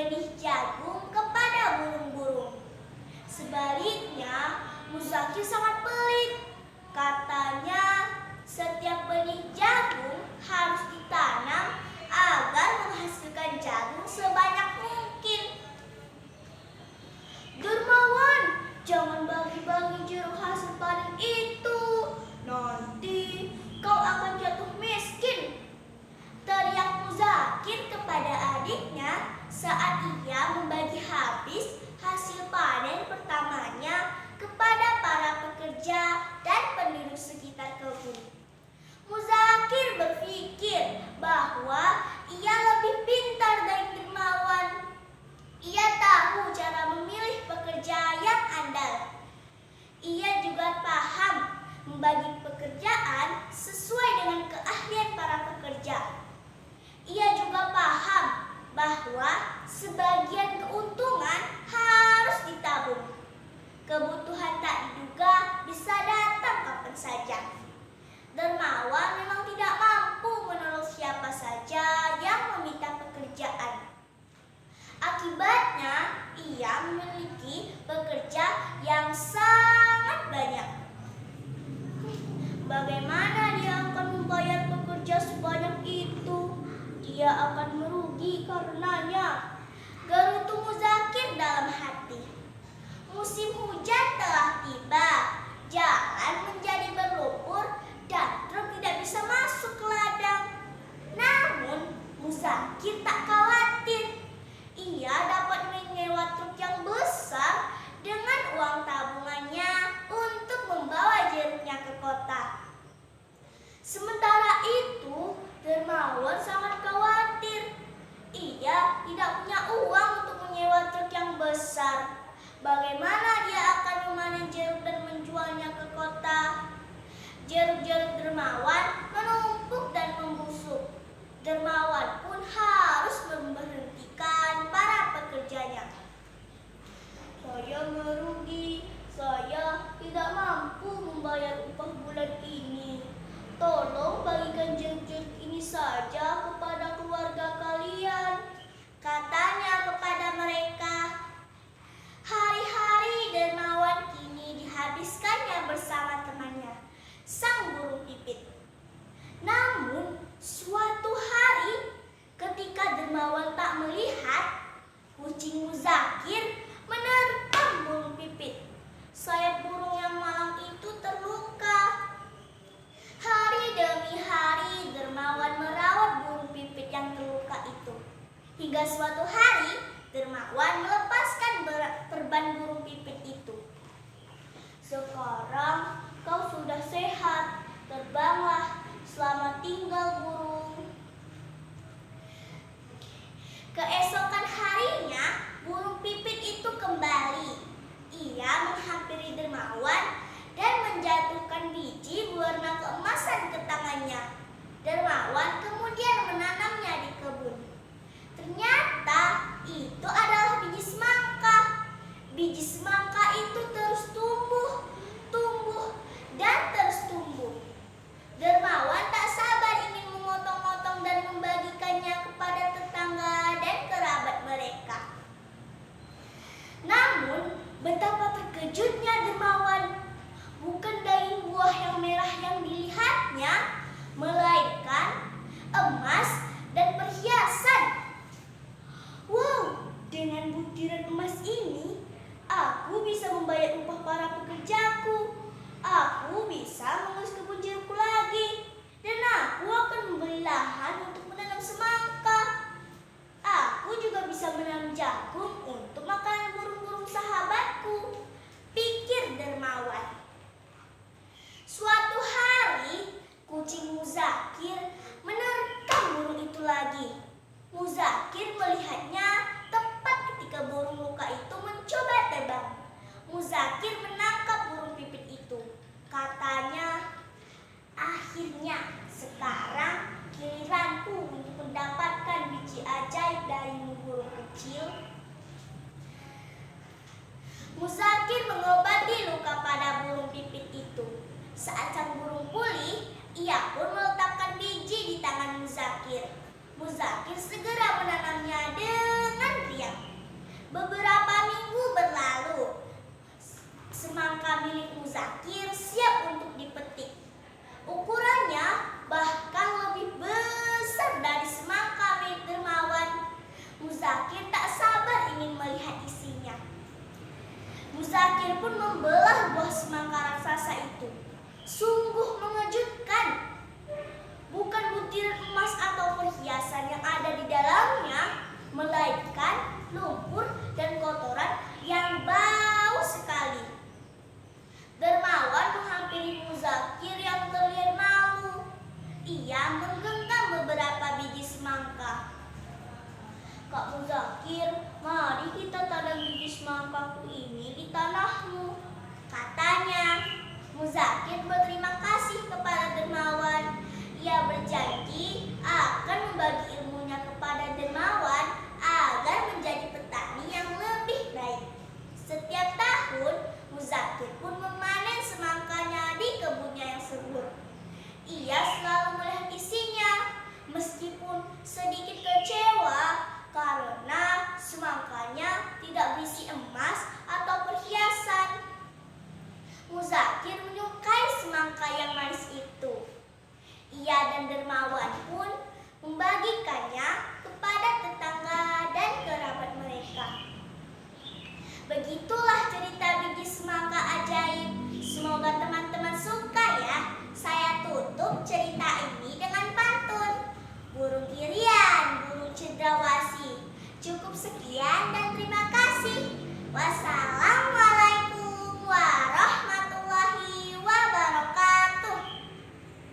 benih jagung kepada burung-burung. Sebaliknya, Muzakir sangat pelit. Katanya, setiap benih jagung harus ditanam agar menghasilkan jagung sebanyak mungkin. Dermawan, jangan bagi-bagi jeruk hasil panen itu. Nanti kau akan jatuh miskin, teriak Muzakir kepada adiknya saat ia membagi habis hasil panen pertamanya kepada para pekerja dan penduduk sekitar kebun. Muzakir berpikir bahwa ia lebih pintar dari Dermawan. Ia tahu cara memilih pekerja yang andal. Ia juga paham membagi pekerjaan sesuai dengan keahlian para pekerja. Ia juga paham bahwa sebagian keuntungan harus ditabung. Kebutuhan tak diduga bisa datang kapan saja. Dermawan memang tidak mampu menolong siapa saja yang meminta pekerjaan. Akibatnya, ia memiliki pekerja yang sangat banyak. Bagaimana dia akan membayar pekerja sebanyak itu? Dia akan merugi karenanya, gerutu Muzakir dalam hati. Musim hujan telah tiba, jalan menjadi berlumpur dan truk tidak bisa masuk ke ladang. Namun, Muzakir tak khawatir. Ia dapat menyewa truk yang besar dengan uang tabungannya untuk membawa jeruknya ke kota. Sementara itu, Dermawan sangat khawatir. Ia tidak punya uang untuk menyewa truk yang besar. Bagaimana dia akan memanen jeruk dan menjualnya ke kota? Jeruk-jeruk Dermawan menumpuk dan membusuk. Dermawan pun harus memberhentikan para pekerjanya. Saya merugi, saya tidak mampu membayar upah bulan ini. Tolong bagikan jeruk-jeruk ini saja kepada keluarga kalian, katanya kepada mereka. Hari-hari Dermawan kini dihabiskannya bersama temannya, sang burung pipit. Namun, suatu hari ketika Dermawan tak melihat, kucing Muzakir menerkam burung pipit. Sayap burung yang malang itu terluka. Hari demi hari Dermawan merawat burung pipit yang terluka itu. Hingga suatu hari Dermawan melepaskan perban burung pipit itu. Sekarang kau sudah sehat, terbanglah, selamat tinggal burung. Keesokan harinya burung pipit itu kembali. Ia menghampiri Dermawan dan menjatuhkan biji berwarna keemasan ke tangannya. Dermawan kemudian menanamnya di kebun. Ternyata itu adalah biji semangka. Biji semangka itu terus tumbuh, dan terus tumbuh. Dermawan tak sabar ingin memotong-motong dan membagikannya kepada tetangga dan kerabat mereka. Namun, betapa terkejutnya Dermawan. Bukan daging buah yang merah yang dilihatnya, melainkan emas dan perhiasan. Wow, dengan butiran emas ini, aku bisa membayar upah para pekerjaku. Aku bisa mengurus kebun jerukku lagi. Dan aku akan membeli lahan untuk menanam semangka. Aku juga bisa menanam jagung untuk makanan burung-burung sahabatku, pikir Dermawan. Suatu hari, kucing Muzakir menerkam burung itu lagi. Muzakir melihatnya tepat ketika burung luka itu mencoba terbang. Muzakir menangkap burung pipit itu. Katanya, akhirnya sekarang giliranku untuk mendapatkan biji ajaib darimu burung kecil. Muzakir mengobati luka pada burung pipit itu. Saat sang burung pulih, ia pun meletakkan biji di tangan Muzakir. Muzakir segera menanamnya dengan riang. Muzakir, mari kita tanam bibit semangkaku ini di tanahmu. Katanya. Muzakir berterima kasih kepada dermawan. Ia berjanji akan membagi